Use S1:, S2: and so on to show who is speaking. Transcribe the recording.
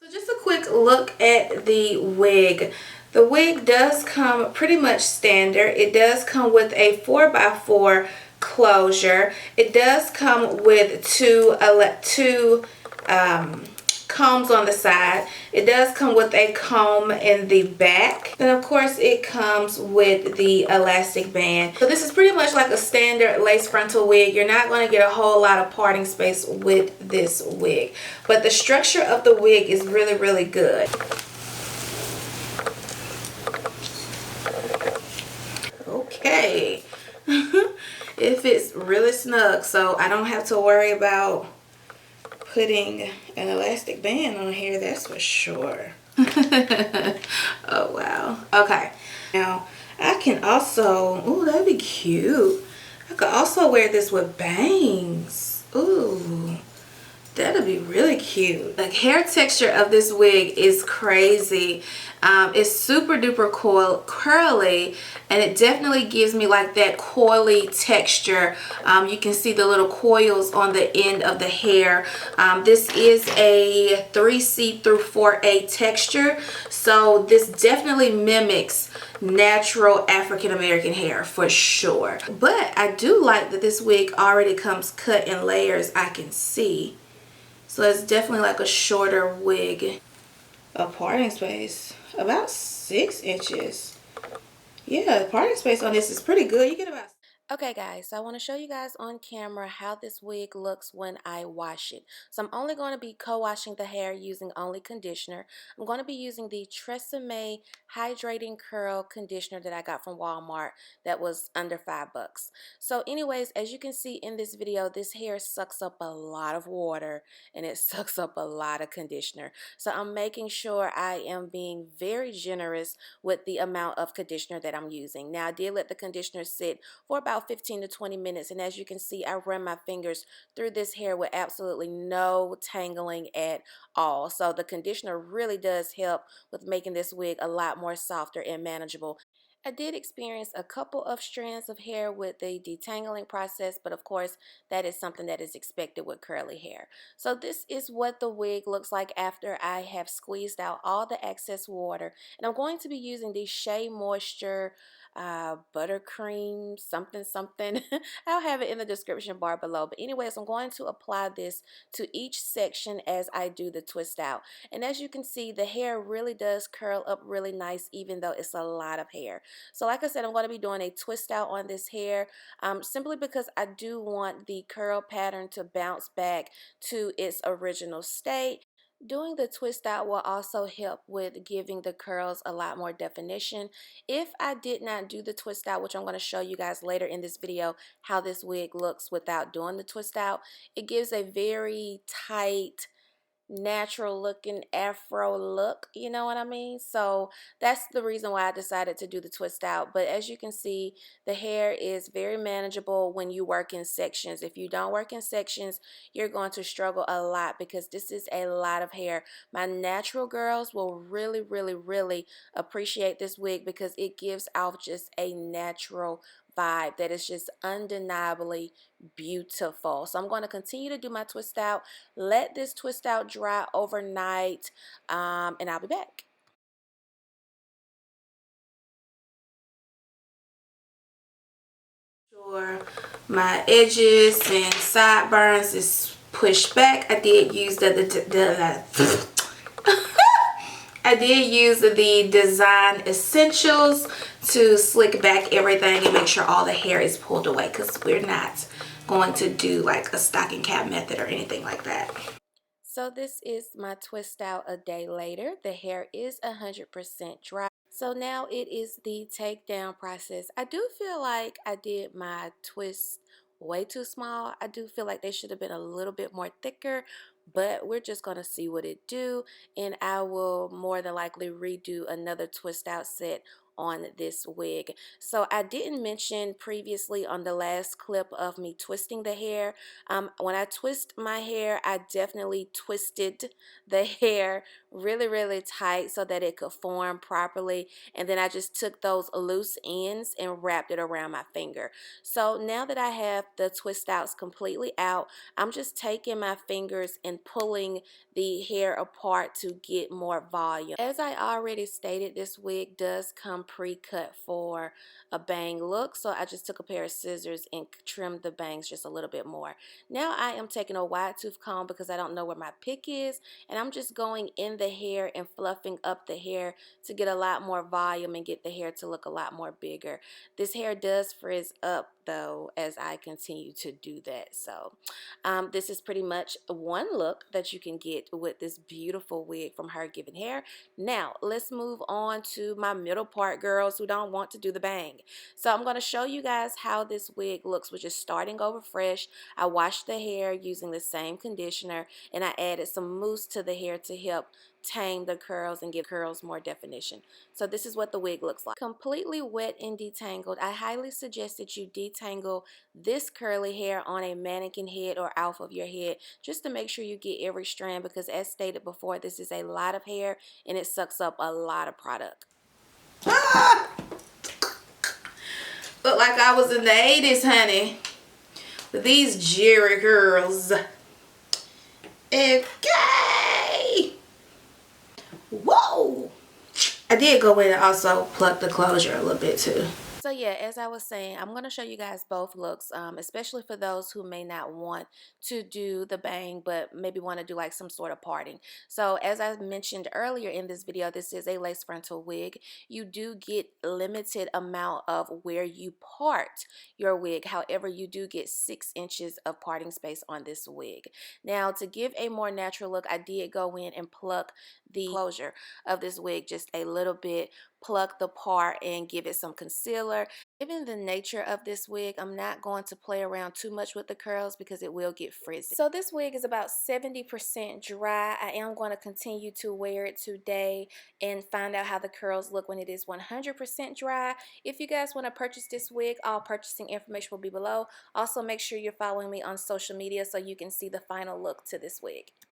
S1: So just a quick look at the wig. The wig does come pretty much standard. It does come with a 4x4 closure. It does come with two combs on the side. It does come with a comb in the back. Then of course it comes with the elastic band. So this is pretty much like a standard lace frontal wig. You're not going to get a whole lot of parting space with this wig. But the structure of the wig is really, really good. Okay. It fits really snug, so I don't have to worry about putting an elastic band on here, that's for sure. Oh wow. Okay, now I can also, ooh, that'd be cute. I could also wear this with bangs. Ooh, that'd be really cute. The hair texture of this wig is crazy. It's super duper curly, and it definitely gives me like that coily texture. You can see the little coils on the end of the hair. This is a 3C through 4A texture, so this definitely mimics natural African American hair for sure. But I do like that this wig already comes cut in layers, I can see. So it's definitely like a shorter wig. A parting space, about 6 inches. Yeah, the parting space on this is pretty good. You get about... Okay guys, so I want to show you guys on camera how this wig looks when I wash it. So I'm only going to be co-washing the hair using only conditioner. I'm going to be using the Tresemme Hydrating Curl Conditioner that I got from Walmart that was under $5. So anyways, as you can see in this video, this hair sucks up a lot of water and it sucks up a lot of conditioner. So I'm making sure I am being very generous with the amount of conditioner that I'm using. Now I did let the conditioner sit for about 15 to 20 minutes, and as you can see, I run my fingers through this hair with absolutely no tangling at all. So the conditioner really does help with making this wig a lot more softer and manageable. I did experience a couple of strands of hair with the detangling process, but of course that is something that is expected with curly hair. So this is what the wig looks like after I have squeezed out all the excess water, and I'm going to be using the Shea Moisture buttercream something something. I'll have it in the description bar below. But anyways, I'm going to apply this to each section as I do the twist out. And as you can see, the hair really does curl up really nice, even though it's a lot of hair. So like I said, I'm going to be doing a twist out on this hair simply because I do want the curl pattern to bounce back to its original state. Doing the twist out will also help with giving the curls a lot more definition. If I did not do the twist out, which I'm going to show you guys later in this video how this wig looks without doing the twist out, it gives a very tight, natural looking afro look, you know what I mean? So that's the reason why I decided to do the twist out. But as you can see, the hair is very manageable when you work in sections. If you don't work in sections, you're going to struggle a lot because this is a lot of hair. My natural girls will really, really, really appreciate this wig because it gives off just a natural vibe that is just undeniably beautiful. So I'm going to continue to do my twist out, let this twist out dry overnight, and I'll be back. Sure, my edges and sideburns is pushed back. I did use I did use the Design Essentials to slick back everything and make sure all the hair is pulled away, because we're not going to do like a stocking cap method or anything like that. So this is my twist out a day later. The hair is 100% dry. So now it is the takedown process. I do feel like I did my twists way too small. I do feel like they should have been a little bit more thicker, but we're just going to see what it do, and I will more than likely redo another twist out set
S2: on this wig. So I didn't mention previously on the last clip of me twisting the hair. When I twist my hair, I definitely twisted the hair really tight so that it could form properly, and then I just took those loose ends and wrapped it around my finger. So now that I have the twist outs completely out, I'm just taking my fingers and pulling the hair apart to get more volume. As I already stated, this wig does come pre-cut for a bang look, so I just took a pair of scissors and trimmed the bangs just a little bit more. Now I am taking a wide tooth comb because I don't know where my pick is, and I'm just going in the hair and fluffing up the hair to get a lot more volume and get the hair to look a lot more bigger. This hair does frizz up though as I continue to do that. So this is pretty much one look that you can get with this beautiful wig from Hergivenhair. Now let's move on to my middle part, girls who don't want to do the bang. So I'm going to show you guys how this wig looks, which is starting over fresh. I washed the hair using the same conditioner, and I added some mousse to the hair to help tame the curls and give curls more definition. So this is what the wig looks like. Completely wet and detangled. I highly suggest that you detangle this curly hair on a mannequin head or off of your head just to make sure you get every strand, because as stated before, this is a lot of hair and it sucks up a lot of product.
S1: Ah! Look like I was in the 80s, honey. With these Jerry girls. Okay. Whoa. I did go in and also pluck the closure a little bit too.
S2: So yeah, as I was saying, I'm going to show you guys both looks, especially for those who may not want to do the bang, but maybe want to do like some sort of parting. So as I mentioned earlier in this video, this is a lace frontal wig. You do get limited amount of where you part your wig. However, you do get 6 inches of parting space on this wig. Now, to give a more natural look, I did go in and pluck the closure of this wig just a little bit, pluck the part and give it some concealer. Given the nature of this wig, I'm not going to play around too much with the curls because it will get frizzy. So this wig is about 70% dry. I am going to continue to wear it today and find out how the curls look when it is 100% dry. If you guys want to purchase this wig, all purchasing information will be below. Also, make sure you're following me on social media so you can see the final look to this wig.